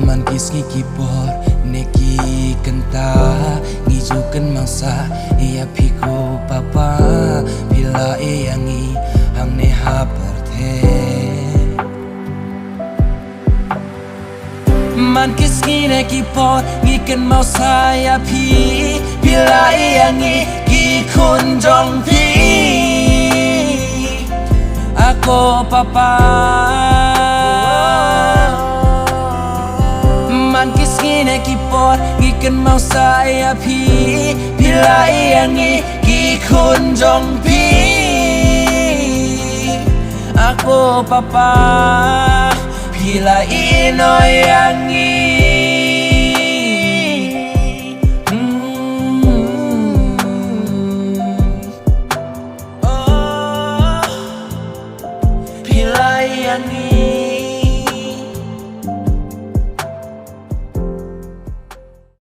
Man kis ngikipor neki kenta ngijukan mangsa ia piko papa bila yangi hang neha perte man kis ngikipor ngikan mau saya pi bila yangi gikun jong pi aku papa man kis ngikipor ngikan mau saya pi bila yangi gikun jong pi aku papa bila ino yangi